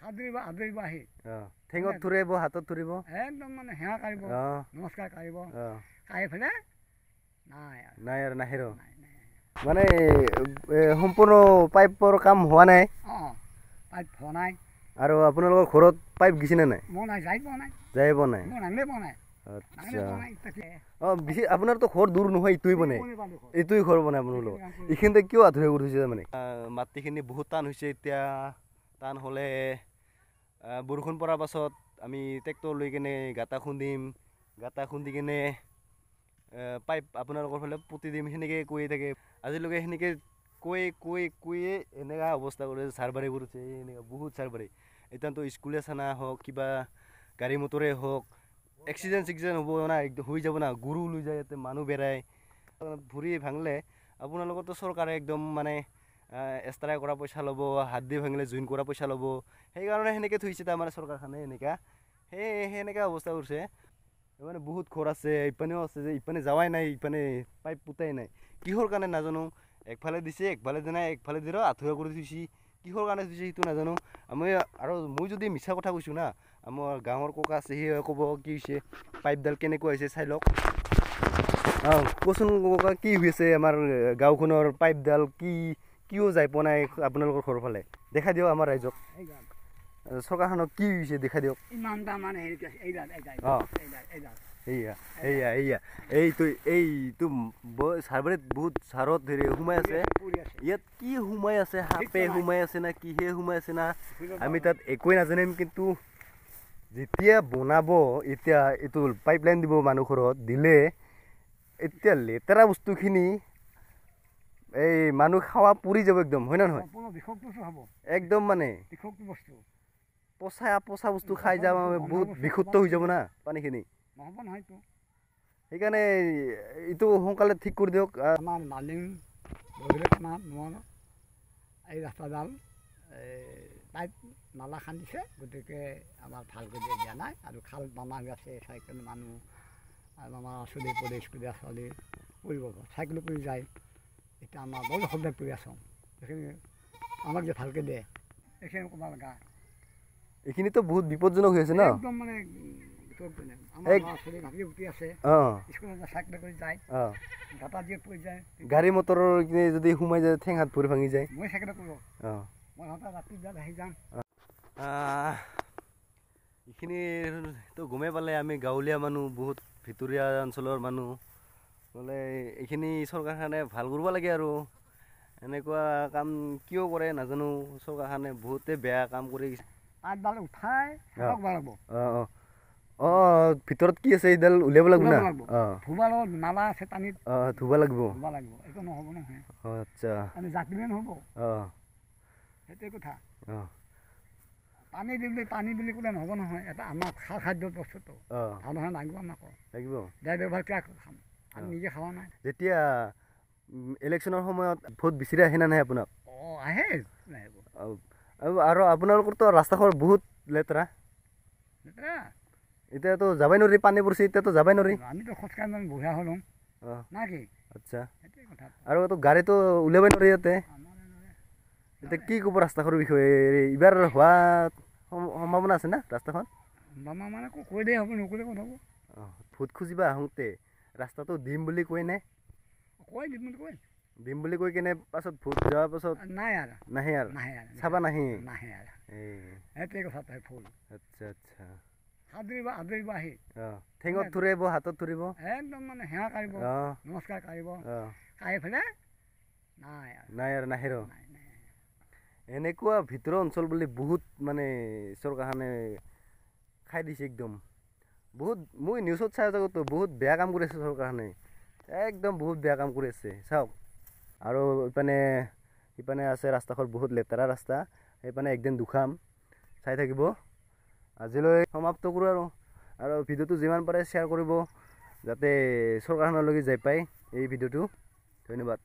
আদৰিব আহি ঠেঙত থুৰিব হাতত থুৰিব একদম মানে সেৱা কাঢ়িব নমস্কাৰ কাঢ়িব কাঢ়ি পেলাই নাই আৰু নাহে মানে সম্পূৰ্ণ পাইপৰ কাম হোৱা নাই পাইপ হোৱা নাই আৰু আপোনালোকৰ ঘৰত পাইপ গিছেনে নাই যাই পোৱা নাই বেছি আপোনাৰতো ঘৰ দূৰ নহয় এইটোৱে ঘৰ বনাই আপোনালোকৰ এইখিনিতে কিয় আধৰুৱা কৰি থৈছে মানে মাটিখিনি বহুত টান হৈছে এতিয়া টান হ'লে বৰষুণ পৰাৰ পাছত আমি ট্ৰেক্টৰ লৈ কিনে গাঁতা খুন্দি কিনে পাইপ আপোনালোকৰ ফালে পুতি দিম সেনেকৈ কৈয়ে থাকে আজিলৈকে সেনেকৈ কৈয়ে এনেকুৱা অৱস্থা কৰিছে চাৰবাৰীবোৰ আছে এনেকুৱা বহুত চাৰবাৰী এতিয়াতো স্কুলে চানা হওক কিবা গাড়ী মটৰে হওক এক্সিডেণ্ট হ'ব না হৈ যাব না গৰু লৈ যায় ইয়াতে মানুহ বেৰায় ভৰি ভাঙিলে আপোনালোকৰতো চৰকাৰে একদম মানে এক্সট্ৰাই কৰা পইচা ল'ব হাত দি ভাঙিলে জইন কৰা পইচা ল'ব সেইকাৰণে সেনেকৈ থৈছে তাৰমানে চৰকাৰখনে এনেকুৱা সেনেকুৱা অৱস্থা কৰিছে মানে বহুত ঘৰ আছে ইপানেও আছে যে ইপানে যাৱাই নাই ইপানে পাইপ পুতাই নাই কিহৰ কাৰণে নাজানো একফালে দিছে একফালে দিয়া নাই একফালে দিলেও আঁঠুৱা কৰি থৈছে কিহৰ কাৰণে থৈছে সেইটো নাজানো আৰু মই যদি মিছা কথা কৈছোঁ না আমাৰ গাঁৱৰ ককা আছে সি ক'ব কি হৈছে পাইপডাল কেনেকুৱা হৈছে চাই লওক কচোন ককা কি হৈছে আমাৰ গাঁওখনৰ পাইপডাল কিয় যাই পোৱা নাই আপোনালোকৰ ঘৰৰ ফালে দেখাই দিয়ক আমাৰ ৰাইজক চৰকাৰখনক কি হৈছে দেখাই দিয়ক এইটো চাৰবাৰীত বহুত চাৰত হেৰি সোমাই আছে ইয়াত কি সোমাই আছে সাপে সোমাই আছে না কিহে সোমাই আছে না আমি তাত একোৱে নাজানিম কিন্তু যেতিয়া বনাব এতিয়া এইটো পাইপ লাইন দিব মানুহ ঘৰত দিলে এতিয়া লেতেৰা বস্তুখিনি এই মানুহ খাৱা পুৰি যাব একদম হয় না নহয় একদম মানে পচা বস্তু খাই যাব বহুত বিশুদ্ধ হৈ যাব না পানীখিনি সেইকাৰণে এইটো সোনকালে ঠিক কৰি দিয়ক আমাৰ মালিং এই ৰাস্তাডাল পাইপ নালা খান্দিছে গতিকে আমাৰ ভালকৈ দিয়া নাই আৰু খাল বামা হৈ আছে চাইকেল মানুহ আৰু আমাৰ চলি পৰি স্কুলীয়া ছোৱালী পৰিব চাইকেলো পৰি যায় এতিয়া আমাৰ বহুত অসুবিধাত পৰি আছোঁ সেইখিনি আমাক যে ভালকৈ দিয়ে এইখিনি ক'ব লগা এইখিনিতো বহুত বিপদজনক হৈ আছে ন একদম মানে গাড়ী মটৰৰ যদি সোমাই যায় ঠেং হাত ভৰি ভাঙি যায় এইখিনিতো গমেই পালে আমি গাঁৱলীয়া মানুহ বহুত ভিতৰীয়া অঞ্চলৰ মানুহ বোলে এইখিনি চৰকাৰখনে ভাল কৰিব লাগে আৰু এনেকুৱা কাম কিয় কৰে নাজানো চৰকাৰখনে বহুতে বেয়া কাম কৰি ভিতৰত কি আছে এইডাল উলিয়াব লাগিব না নালা আছে পানীত ধুব লাগিব এইটো নহ'ব নহয় আচ্ছা আমি জাকিলে নহ'ব সেইটোৱে কথা পানী বুলি ক'লে নহ'ব নহয় এটা আমাৰ খাদ্য বস্তুটো ভাল নহয় লাগিব বেয়া ব্যৱহাৰ কিয় খাম আমি নিজে খাৱা নাই যেতিয়া ইলেকশ্যনৰ সময়ত ভোট বিচাৰি আহে না নাই আপোনাক আহে আৰু আপোনালোকৰতো ৰাস্তাখন বহুত লেতেৰা এতিয়াতো যাবই নোৱাৰি পানী পৰিছে এতিয়াতো যাবই নোৱাৰি আমিতো খোজকাঢ়ি বঢ়িয়া হ'লোঁ না কি আচ্ছা আৰু গাড়ীটো উলিয়াবই নোৱাৰি ইয়াতে এতিয়া কি ক'ব ৰাস্তাখনৰ বিষয়ে এইবাৰ হোৱা সম্ভাৱনা আছে না ৰাস্তাখন মানে কৈ দিয়ে হ'ব নকৰিলে ক'ত হ'ব ভোট খুজিবা আহোঁতে ৰাস্তাটো দিম বুলি কৈ নে দিম বুলি কৈ কিনে পাছত ভোট যোৱাৰ পাছত নাহে আৰু চাবা নাহে সেইটোৱে কথা ফুল আচ্ছা আচ্ছা আদৰিব আহি ঠেঙত থুৰিব হাতত থুৰিব একদম মানে সেৱা কাঢ়িব নমস্কাৰ কাঢ়িব কাঢ়ি পেলাই নাই আৰু নাহে এনেকুৱা ভিতৰৰ অঞ্চল বুলি বহুত মানে চৰকাৰখনে খাই দিছে একদম বহুত মই নিউজত চাই থাকোঁতো বহুত বেয়া কাম কৰি আছে চৰকাৰখনে একদম বহুত বেয়া কাম কৰি আছে চাওক আৰু ইপানে আছে ৰাস্তাখন বহুত লেতেৰা ৰাস্তা সেইপানে একদিন দুখাম চাই থাকিব আজিলৈ সমাপ্ত কৰোঁ আৰু ভিডিঅ'টো যিমান পাৰে শ্বেয়াৰ কৰিব যাতে চৰকাৰখনলৈকে যাই পায় এই ভিডিঅ'টো ধন্যবাদ।